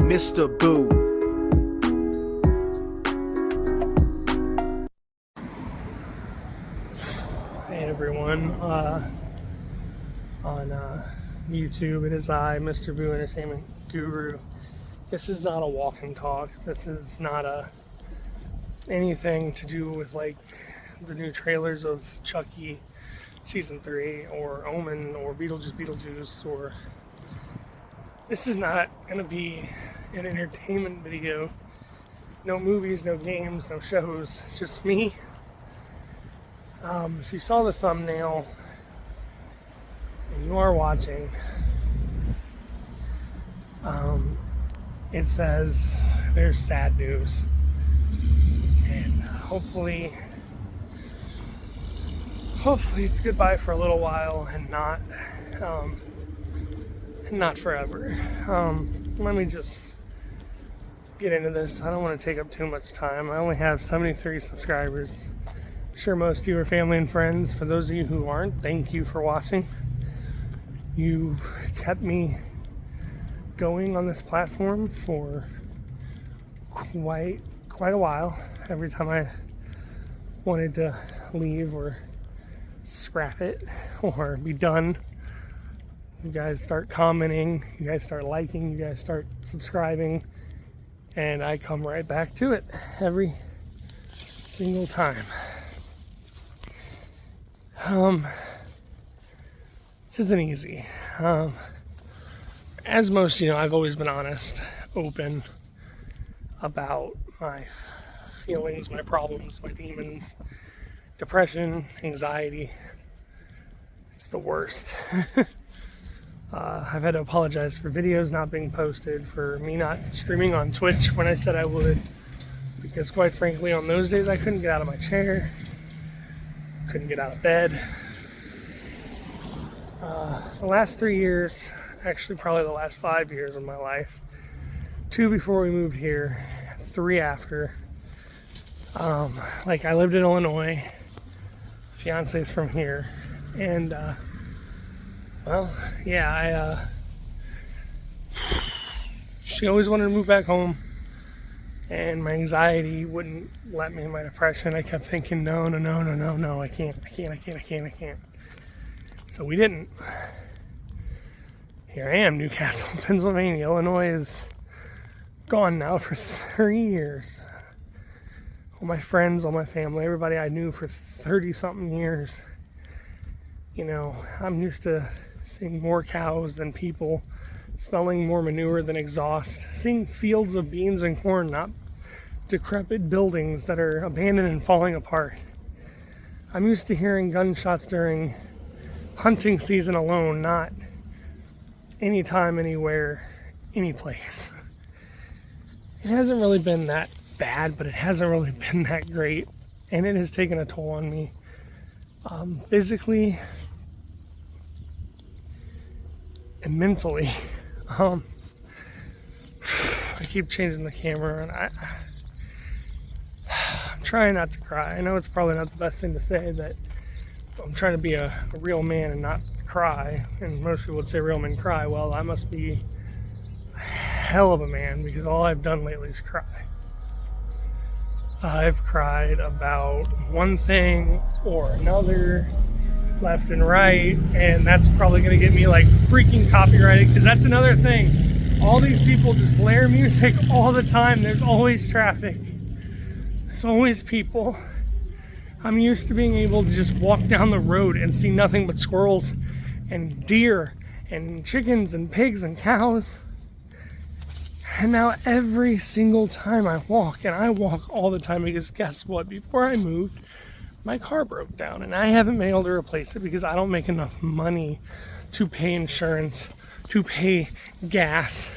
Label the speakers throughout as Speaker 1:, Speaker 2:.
Speaker 1: MrBoo.
Speaker 2: Hey everyone, on YouTube, it is I, MrBoo Entertainment Guru. This is not a walk and talk. This is not anything to do with like the new trailers of Chucky Season 3 or Omen or Beetlejuice, or this is not going to be an entertainment video. No movies, no games, no shows, just me. If you saw the thumbnail and you are watching, it says there's sad news, and hopefully it's goodbye for a little while and not forever. Let me just get into this. I don't want to take up too much time. I only have 73 subscribers. I'm sure most of you are family and friends. For those of you who aren't, thank you for watching. You've kept me going on this platform for quite a while. Every time I wanted to leave or scrap it or be done, you guys start commenting, you guys start liking, you guys start subscribing, and I come right back to it every single time. This isn't easy. As most you know, I've always been honest, open about my feelings, my problems, my demons, depression, anxiety. It's the worst. I've had to apologize for videos not being posted, for me not streaming on Twitch when I said I would, because quite frankly, on those days I couldn't get out of my chair, couldn't get out of bed. The last 3 years, actually probably the last 5 years of my life, 2 before we moved here, 3 after. I lived in Illinois, fiance's from here, and she always wanted to move back home, and my anxiety wouldn't let me, my depression. I kept thinking, no, I can't. So we didn't. Here I am, Newcastle, Pennsylvania. Illinois is gone now for 3 years. All my friends, all my family, everybody I knew for 30-something years. You know, I'm used to seeing more cows than people, smelling more manure than exhaust, seeing fields of beans and corn, not decrepit buildings that are abandoned and falling apart. I'm used to hearing gunshots during hunting season alone, not anytime, anywhere, any place. It hasn't really been that bad, but it hasn't really been that great, and it has taken a toll on me, physically and mentally. I keep changing the camera, and I'm trying not to cry. I know it's probably not the best thing to say, that I'm trying to be a real man and not cry, and most people would say real men cry. Well, I must be a hell of a man, because all I've done lately is cry. I've cried about one thing or another, left and right, and that's probably going to get me like freaking copyrighted, because that's another thing. All these people just blare music all the time. There's always traffic. There's always people. I'm used to being able to just walk down the road and see nothing but squirrels and deer and chickens and pigs and cows. And now every single time I walk, and I walk all the time, because guess what? Before I moved, my car broke down, and I haven't been able to replace it because I don't make enough money to pay insurance, to pay gas,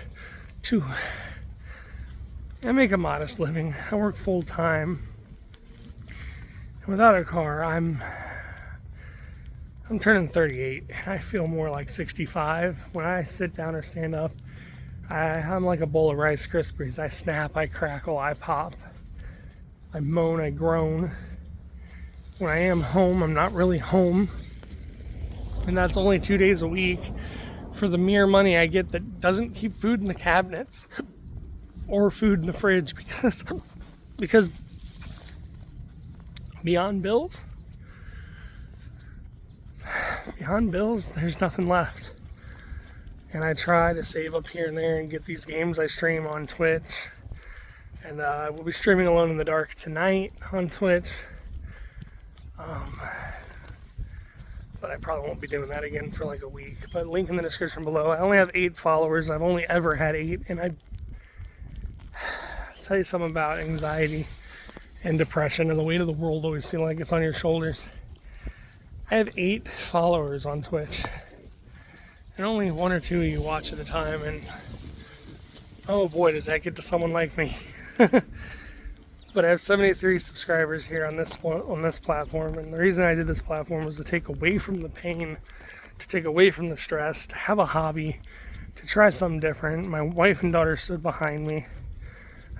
Speaker 2: I make a modest living. I work full time. Without a car, I'm turning 38. I feel more like 65. When I sit down or stand up, I'm like a bowl of Rice Krispies. I snap, I crackle, I pop, I moan, I groan. When I am home, I'm not really home. And that's only 2 days a week for the mere money I get that doesn't keep food in the cabinets. or food in the fridge because beyond bills, there's nothing left. And I try to save up here and there and get these games I stream on Twitch. And we'll be streaming Alone in the Dark tonight on Twitch. But I probably won't be doing that again for like a week. But link in the description below. I only have 8 followers. I've only ever had 8. And I'll tell you something about anxiety and depression and the weight of the world always feeling like it's on your shoulders. I have 8 followers on Twitch. And only 1 or 2 of you watch at a time. And oh boy, does that get to someone like me. But I have 73 subscribers here on this platform, and the reason I did this platform was to take away from the pain, to take away from the stress, to have a hobby, to try something different. My wife and daughter stood behind me.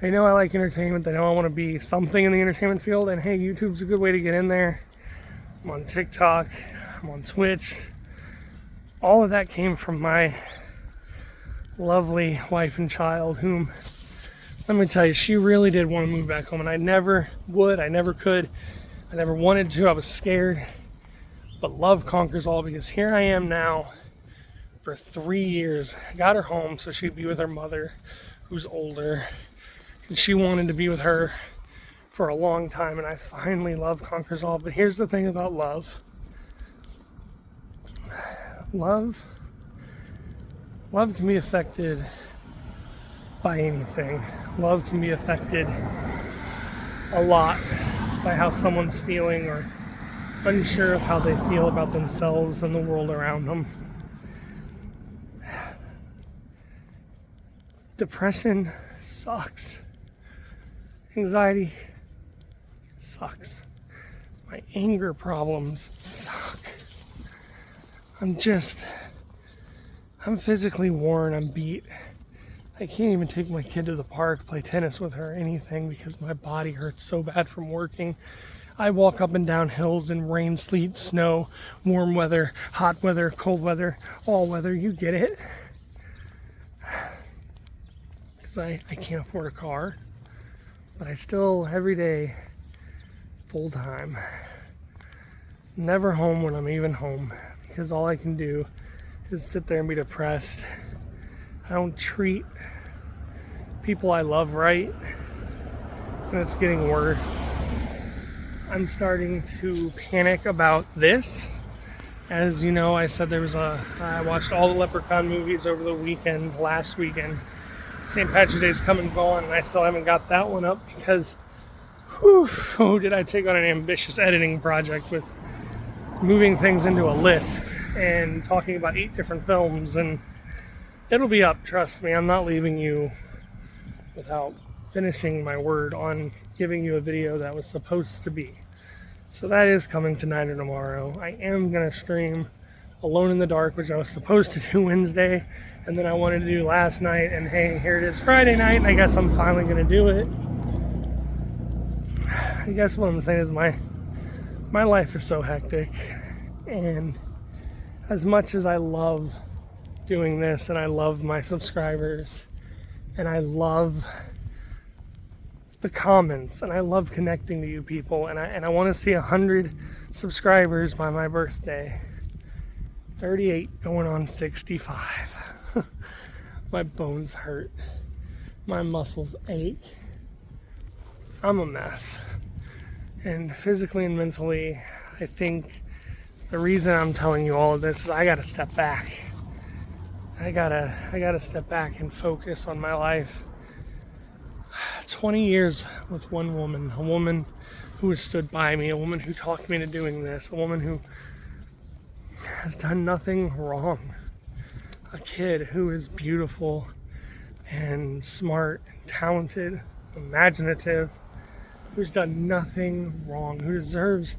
Speaker 2: They know I like entertainment. They know I want to be something in the entertainment field, and hey, YouTube's a good way to get in there. I'm on TikTok, I'm on Twitch. All of that came from my lovely wife and child, whom, let me tell you, she really did want to move back home, and I never would, I never could, I never wanted to, I was scared, but love conquers all, because here I am now for 3 years. I got her home so she'd be with her mother, who's older, and she wanted to be with her for a long time, and I finally love conquers all. But here's the thing about love. Love can be affected by anything. Love can be affected a lot by how someone's feeling or unsure of how they feel about themselves and the world around them. Depression sucks. Anxiety sucks. My anger problems suck. I'm physically worn, I'm beat. I can't even take my kid to the park, play tennis with her, or anything, because my body hurts so bad from working. I walk up and down hills in rain, sleet, snow, warm weather, hot weather, cold weather, all weather, you get it. Because I can't afford a car, but I still, every day, full time. Never home when I'm even home, because all I can do is sit there and be depressed. I don't treat people I love right, and it's getting worse. I'm starting to panic about this. As you know, I said I watched all the Leprechaun movies over the weekend, last weekend. St. Patrick's Day's come and gone, and I still haven't got that one up because, did I take on an ambitious editing project with moving things into a list and talking about 8 different films, and it'll be up, trust me. I'm not leaving you without finishing my word on giving you a video that was supposed to be. So that is coming tonight or tomorrow. I am going to stream Alone in the Dark, which I was supposed to do Wednesday, and then I wanted to do last night, and hey, here it is Friday night, and I guess I'm finally going to do it. I guess what I'm saying is my life is so hectic, and as much as I love doing this, and I love my subscribers, and I love the comments, and I love connecting to you people, and I want to see 100 subscribers by my birthday. 38 going on 65. My bones hurt. My muscles ache. I'm a mess. And physically and mentally, I think the reason I'm telling you all of this is I gotta step back. I gotta step back and focus on my life. 20 years with one woman, a woman who has stood by me, a woman who talked me into doing this, a woman who has done nothing wrong, a kid who is beautiful and smart and talented, imaginative, who's done nothing wrong, who deserves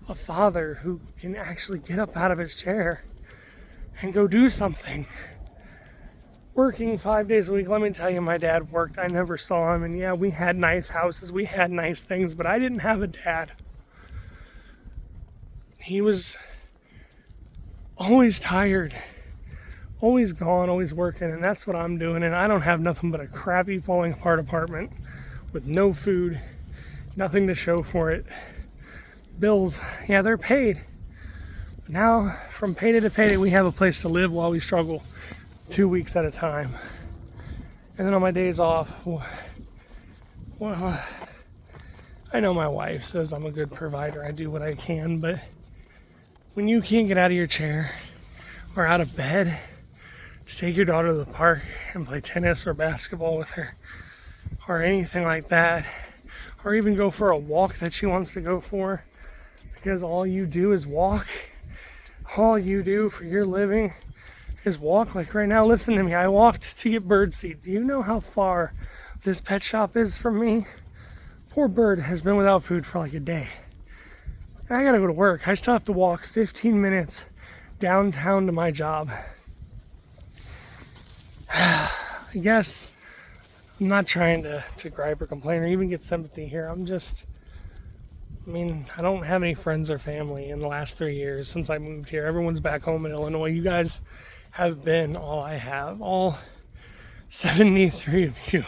Speaker 2: a father who can actually get up out of his chair and go do something. Working 5 days a week, let me tell you, my dad worked. I never saw him, and yeah, we had nice houses, we had nice things, but I didn't have a dad. He was always tired, always gone, always working, and that's what I'm doing. And I don't have nothing but a crappy, falling apart apartment with no food, nothing to show for it. Bills, yeah, they're paid. But now, from payday to payday, we have a place to live while we struggle 2 weeks at a time. And then on my days off, well, I know my wife says I'm a good provider. I do what I can, but when you can't get out of your chair or out of bed to take your daughter to the park and play tennis or basketball with her or anything like that, or even go for a walk that she wants to go for, because all you do is walk, all you do for your living is walk. Like right now, listen to me, I walked to get bird seed. Do you know how far this pet shop is from me? Poor bird has been without food for like a day. And I gotta go to work. I still have to walk 15 minutes downtown to my job. I guess I'm not trying to gripe or complain or even get sympathy here. I don't have any friends or family in the last 3 years since I moved here. Everyone's back home in Illinois. You guys have been all I have, all 73 of you.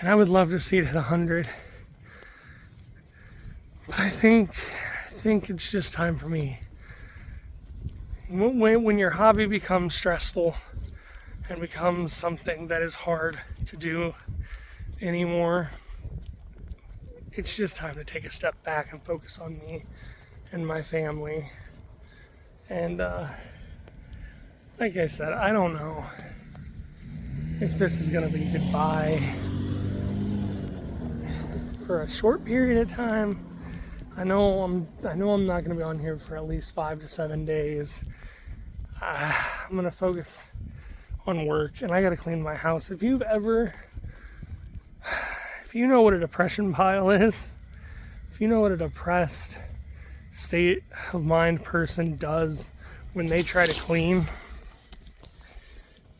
Speaker 2: And I would love to see it hit 100. But I think it's just time for me. When your hobby becomes stressful and becomes something that is hard to do anymore, it's just time to take a step back and focus on me and my family. And like I said, I don't know if this is going to be goodbye for a short period of time. I know I'm not going to be on here for at least 5 to 7 days. I'm going to focus on work, and I got to clean my house. If you know what a depression pile is, if you know what a depressed state of mind person does when they try to clean,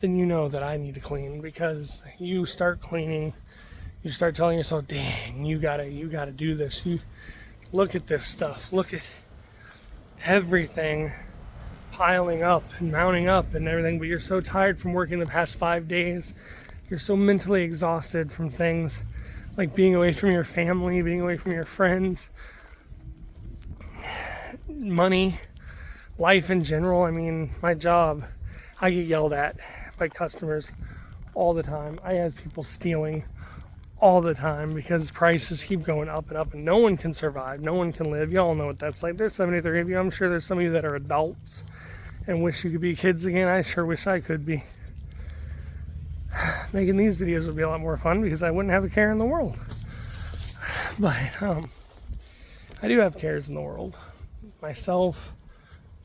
Speaker 2: then you know that I need to clean, because you start cleaning, you start telling yourself, dang, you gotta do this. You look at this stuff, look at everything piling up and mounting up and everything, but you're so tired from working the past 5 days. You're so mentally exhausted from things like being away from your family, being away from your friends, money, life in general. I mean, my job, I get yelled at by customers all the time. I have people stealing all the time because prices keep going up and up, and no one can survive, no one can live. Y'all know what that's like. There's 73 of you. I'm sure there's some of you that are adults and wish you could be kids again. I sure wish I could be. Making these videos would be a lot more fun because I wouldn't have a care in the world. But I do have cares in the world. Myself,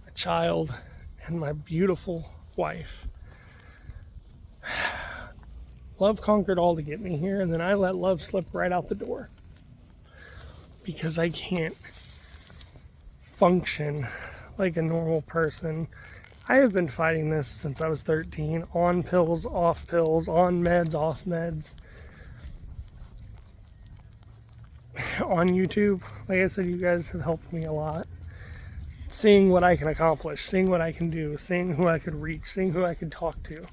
Speaker 2: my child, and my beautiful wife. Love conquered all to get me here, and then I let love slip right out the door because I can't function like a normal person. I have been fighting this since I was 13, on pills, off pills, on meds, off meds. On YouTube, like I said, you guys have helped me a lot. Seeing what I can accomplish, seeing what I can do, seeing who I could reach, seeing who I could talk to.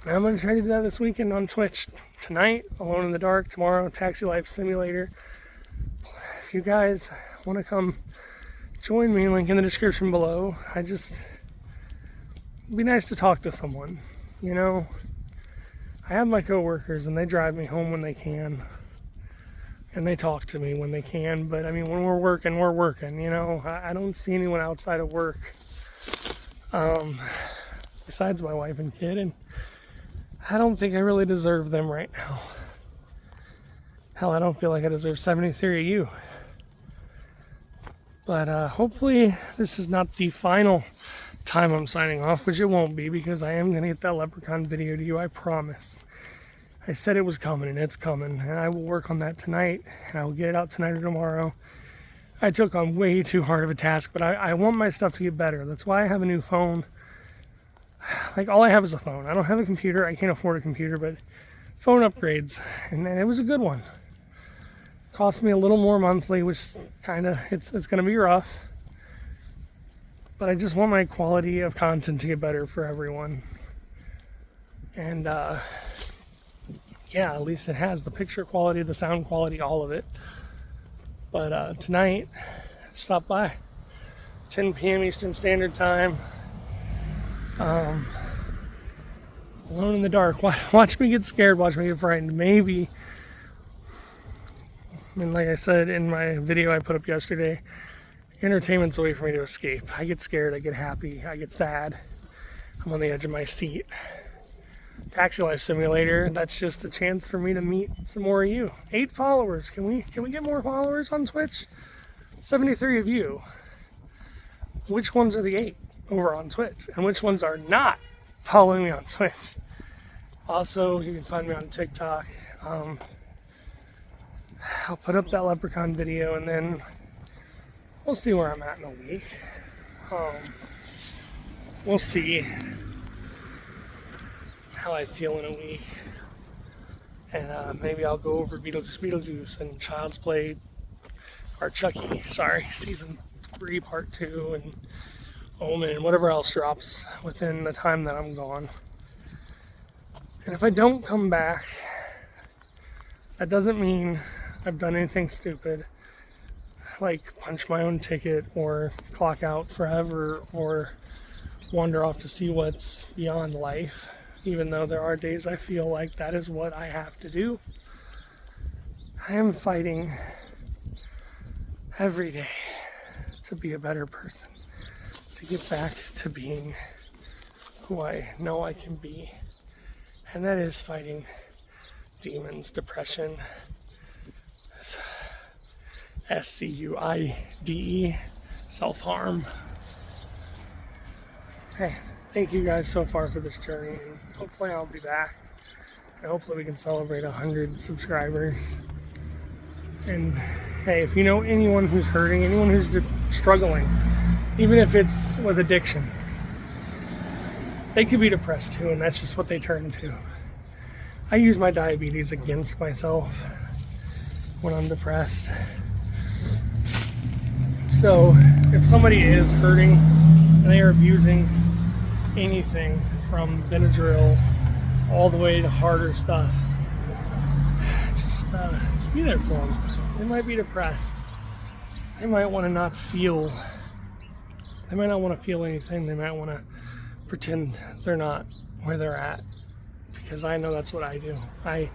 Speaker 2: And I'm going to try to do that this weekend on Twitch. Tonight, Alone in the Dark. Tomorrow, Taxi Life Simulator. If you guys want to come join me, link in the description below. It'd be nice to talk to someone, you know. I have my coworkers and they drive me home when they can, and they talk to me when they can, but I mean, when we're working, you know. I don't see anyone outside of work besides my wife and kid, and I don't think I really deserve them right now. Hell, I don't feel like I deserve 73 of you. But hopefully this is not the final time I'm signing off, which it won't be, because I am going to get that leprechaun video to you, I promise. I said it was coming, and it's coming, and I will work on that tonight, and I will get it out tonight or tomorrow. I took on way too hard of a task, but I want my stuff to get better. That's why I have a new phone. Like, all I have is a phone. I don't have a computer. I can't afford a computer, but phone upgrades, and it was a good one. Cost me a little more monthly, which kind of, it's going to be rough. But I just want my quality of content to get better for everyone. And yeah, at least it has the picture quality, the sound quality, all of it. But tonight, stop by 10 p.m. Eastern Standard Time. Alone in the dark. Watch me get scared. Watch me get frightened. Maybe. I mean, like I said in my video I put up yesterday, entertainment's a way for me to escape. I get scared. I get happy. I get sad. I'm on the edge of my seat. Taxi Life Simulator. That's just a chance for me to meet some more of you. 8 followers. Can we get more followers on Twitch? 73 of you. Which ones are the 8 over on Twitch? And which ones are not following me on Twitch? Also, you can find me on TikTok. I'll put up that leprechaun video, and then we'll see where I'm at in a week. We'll see how I feel in a week. And maybe I'll go over Beetlejuice and Child's Play, or Chucky, sorry, season 3, part 2, and Omen, and whatever else drops within the time that I'm gone. And if I don't come back, that doesn't mean I've done anything stupid, like punch my own ticket, or clock out forever, or wander off to see what's beyond life, even though there are days I feel like that is what I have to do. I am fighting every day to be a better person, to get back to being who I know I can be. And that is fighting demons, depression, SCUIDE, self-harm. Hey, thank you guys so far for this journey, and hopefully I'll be back. And hopefully we can celebrate 100 subscribers. And hey, if you know anyone who's hurting, anyone who's struggling, even if it's with addiction, they could be depressed too, and that's just what they turn to. I use my diabetes against myself when I'm depressed. So if somebody is hurting and they are abusing anything from Benadryl all the way to harder stuff, just be there for them. They might be depressed. They might want to not feel. They might not want to feel anything. They might want to pretend they're not where they're at, because I know that's what I do. I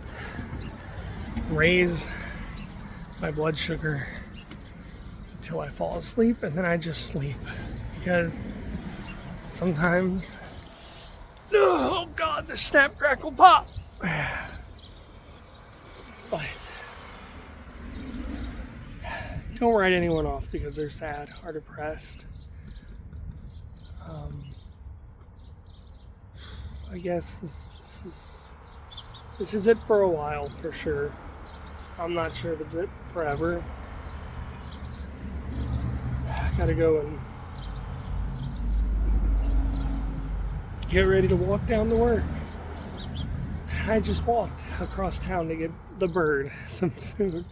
Speaker 2: raise my blood sugar until I fall asleep, and then I just sleep, because sometimes, oh God, the snap, crackle, pop. But don't write anyone off because they're sad or depressed. I guess this is it for a while, for sure. I'm not sure if it's it forever. I gotta go and get ready to walk down to work. I just walked across town to get the bird some food.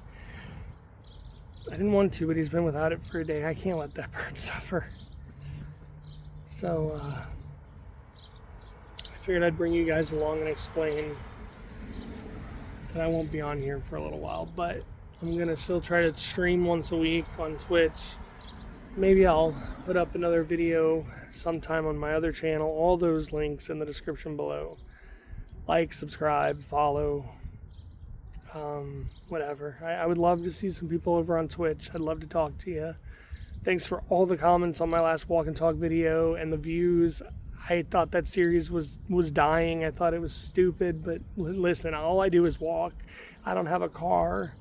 Speaker 2: I didn't want to, but he's been without it for a day. I can't let that bird suffer. So, I figured I'd bring you guys along and explain that I won't be on here for a little while, but I'm going to still try to stream once a week on Twitch. Maybe I'll put up another video sometime on my other channel. All those links in the description below. Like, subscribe, follow, whatever. I would love to see some people over on Twitch. I'd love to talk to you. Thanks for all the comments on my last walk and talk video and the views. I thought that series was dying. I thought it was stupid, but listen, all I do is walk. I don't have a car.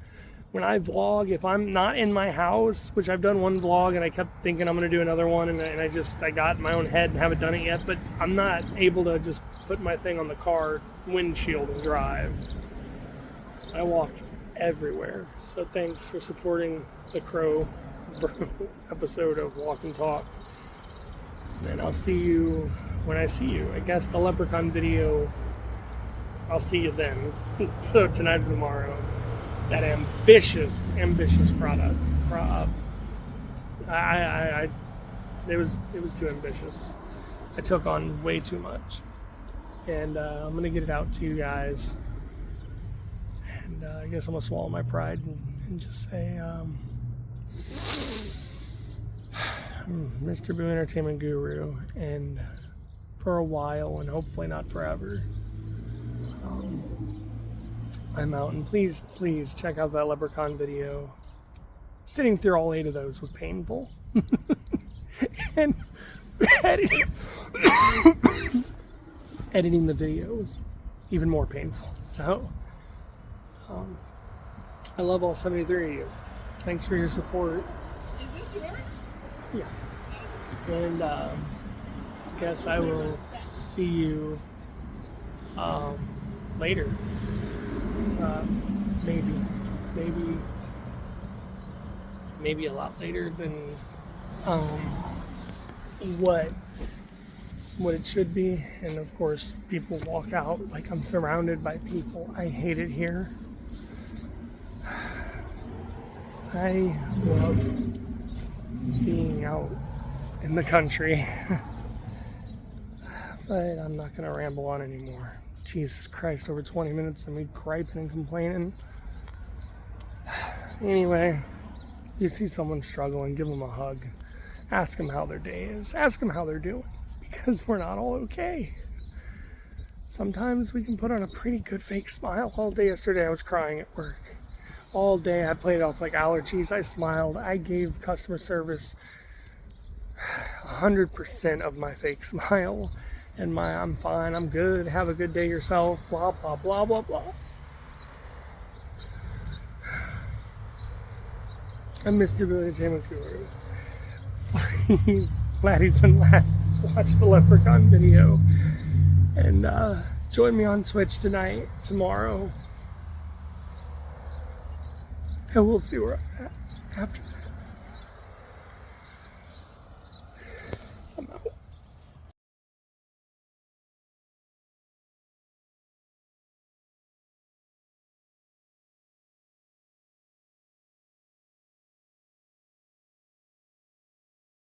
Speaker 2: When I vlog, if I'm not in my house, which I've done one vlog and I kept thinking I'm going to do another one, and I got in my own head and haven't done it yet, but I'm not able to just put my thing on the car windshield and drive. I walk everywhere. So thanks for supporting the Crow episode of Walk and Talk. And I'll see you when I see you. I guess the leprechaun video, I'll see you then. So tonight or tomorrow. That ambitious product. I It was too ambitious. I took on way too much. And I'm going to get it out to you guys. And I guess I'm going to swallow my pride and just say, I'm MrBoo Entertainment Guru. And for a while, and hopefully not forever, I'm out. And please check out that Leprechaun video. Sitting through all 8 of those was painful. And editing the video was even more painful. So, I love all 73 of you. Thanks for your support.
Speaker 1: Is this yours?
Speaker 2: Yeah. And I guess I will see you later. Maybe a lot later than what it should be. And of course, people walk out like I'm surrounded by people. I hate it here. I love being out in the country. But I'm not going to ramble on anymore. Jesus Christ, over 20 minutes of me griping and complaining. Anyway, you see someone struggling, give them a hug. Ask them how their day is. Ask them how they're doing. Because we're not all okay. Sometimes we can put on a pretty good fake smile. All day yesterday I was crying at work. All day I played off like allergies. I smiled. I gave customer service 100% of my fake smile. And my I'm fine, I'm good, have a good day yourself, blah, blah, blah, blah, blah. I'm MrBoo Entertainment Guru. Please, laddies and lasses, watch the Leprechaun video. And join me on Twitch tonight, tomorrow. And we'll see where I'm at after that.